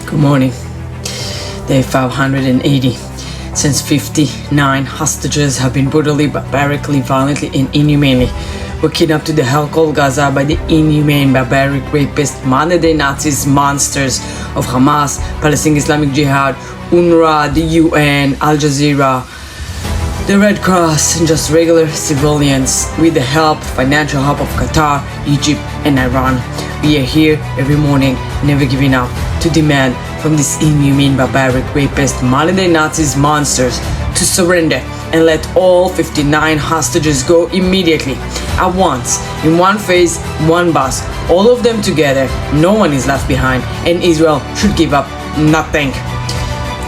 Good morning. Day 580. Since 59 hostages have been brutally, barbarically, violently, and inhumanely were kidnapped to the hell called Gaza by the inhumane, barbaric, rapist, modern-day Nazis, monsters of Hamas, Palestinian Islamic Jihad, UNRWA, the UN, Al Jazeera, the Red Cross, and just regular civilians with the financial help of Qatar, Egypt, and Iran. We are here every morning, never giving up, to demand from these inhumane, barbaric, rapist, modern-day Nazis, monsters to surrender and let all 59 hostages go immediately, at once, in one phase, one bus, all of them together. No one is left behind, and Israel should give up nothing.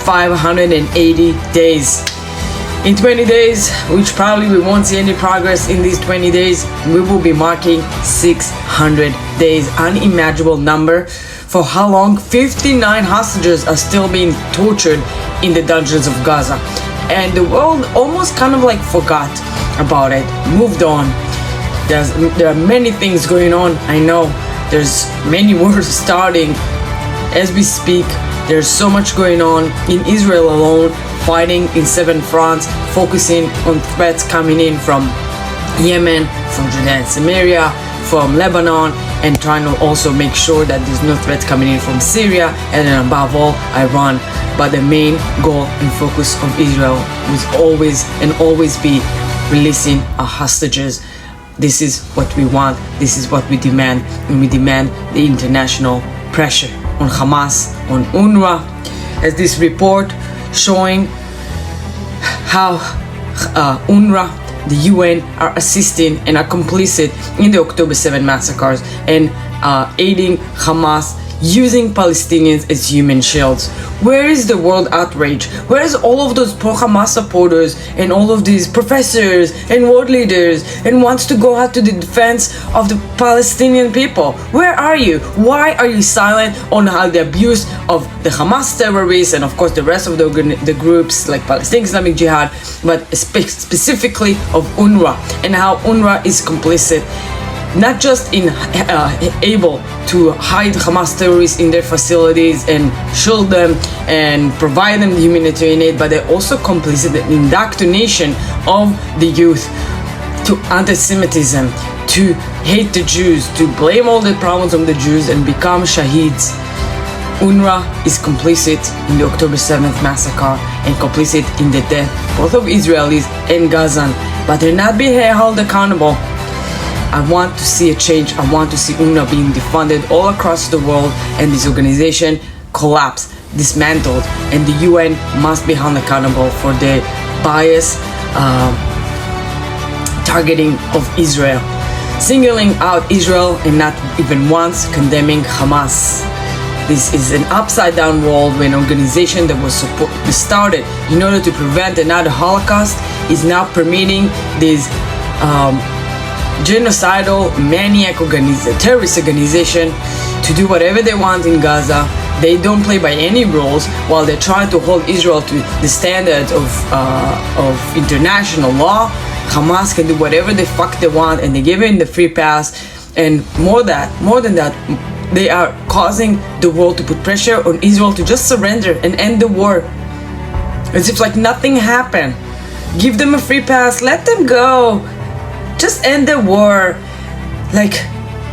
580 days. In 20 days, which probably we won't see any progress in these 20 days, we will be marking 600 days. Unimaginable number. For how long? 59 hostages are still being tortured in the dungeons of Gaza. And the world almost kind of like forgot about it, moved on. There are many things going on. I know there's many wars starting as we speak. There's so much going on in Israel alone, fighting in 7 fronts, focusing on threats coming in from Yemen, from Judea and Samaria, from Lebanon, and trying to also make sure that there's no threats coming in from Syria, and then above all, Iran. But the main goal and focus of Israel was always and always be releasing our hostages. This is what we want, this is what we demand, and we demand the international pressure on Hamas, on UNRWA, as this report showing how UNRWA, the UN, are assisting and are complicit in the October 7 massacres and aiding Hamas, using Palestinians as human shields. Where is the world outrage? Where is all of those pro-Hamas supporters and all of these professors and world leaders and wants to go out to the defense of the Palestinian people? Where are you? Why are you silent on how the abuse of the Hamas terrorists and of course the rest of the groups like Palestinian Islamic Jihad, but specifically of UNRWA, and how UNRWA is complicit, not just in able to hide Hamas terrorists in their facilities and shield them and provide them humanitarian aid, but they're also complicit in indoctrination of the youth to anti-Semitism, to hate the Jews, to blame all the problems on the Jews and become shaheeds. UNRWA is complicit in the October 7th massacre and complicit in the death both of Israelis and Gazan, but they're not being held accountable. I want to see a change. I want to see UNRWA being defunded all across the world and this organization collapse, dismantled, and the UN must be held accountable for the bias targeting of Israel, singling out Israel and not even once condemning Hamas. This is an upside down world where an organization that was started in order to prevent another Holocaust is now permitting this genocidal, maniac terrorist organization to do whatever they want in Gaza. They don't play by any rules while they're trying to hold Israel to the standards of international law. Hamas can do whatever the fuck they want and they give in the free pass. And more than that, they are causing the world to put pressure on Israel to just surrender and end the war. As if like nothing happened. Give them a free pass, let them go. Just end the war. Like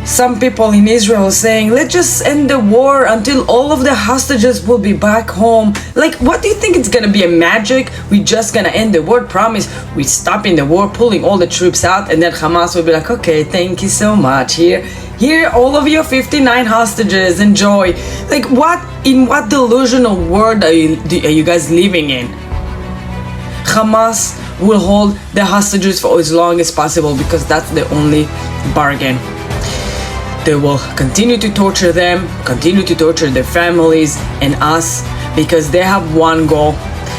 some people in Israel are saying, let's just end the war until all of the hostages will be back home. Like, what do you think? It's gonna be a magic? We just gonna end the war? Promise we stopping the war, pulling all the troops out, and then Hamas will be like, okay, thank you so much. Here all of your 59 hostages, enjoy. Like, in what delusional world are you guys living in? Hamas will hold the hostages for as long as possible because that's the only bargain. They will continue to torture them, continue to torture their families and us because they have one goal.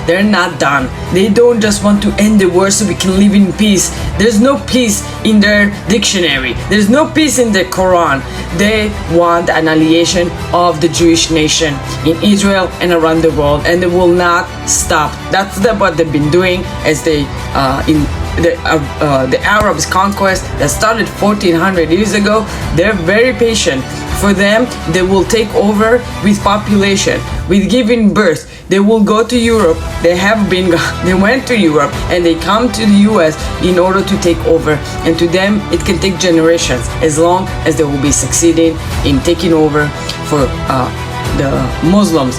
They're not done. They don't just want to end the war so we can live in peace. There's no peace in their dictionary. There's no peace in the Quran. They want annihilation of the Jewish nation in Israel and around the world, and they will not stop. That's what they've been doing as they the Arabs' conquest that started 1400 years ago. They're very patient For them, they will take over with population, with giving birth. They will go to Europe. They went to Europe and they come to the US in order to take over. And to them, it can take generations as long as they will be succeeding in taking over for the Muslims,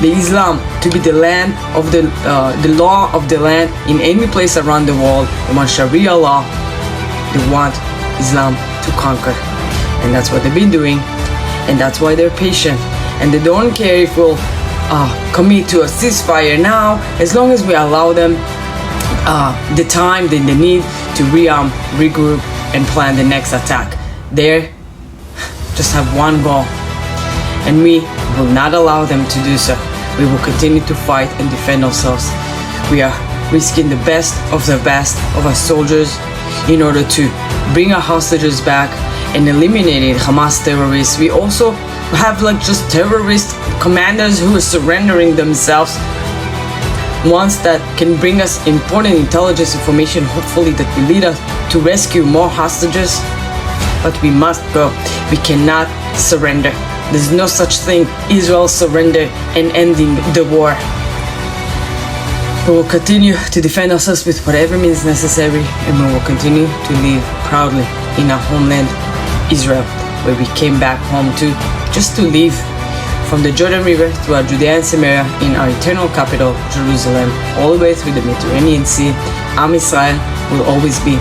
the Islam, to be the land of the law of the land in any place around the world. They want Sharia law. They want Islam to conquer. And that's what they've been doing. And that's why they're patient. And they don't care if we'll commit to a ceasefire now, as long as we allow them the time that they need to rearm, regroup, and plan the next attack. They just have one goal. And we will not allow them to do so. We will continue to fight and defend ourselves. We are risking the best of our soldiers in order to bring our hostages back and eliminating Hamas terrorists. We also have just terrorist commanders who are surrendering themselves. Ones that can bring us important intelligence information, hopefully that will lead us to rescue more hostages. But we must go. We cannot surrender. There's no such thing, Israel surrender and ending the war. We will continue to defend ourselves with whatever means necessary, and we will continue to live proudly in our homeland, Israel, where we came back home to, just to live from the Jordan River throughout Judea and Samaria in our eternal capital, Jerusalem, all the way through the Mediterranean Sea. Am Israel will always be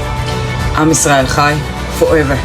Am Israel Chai forever.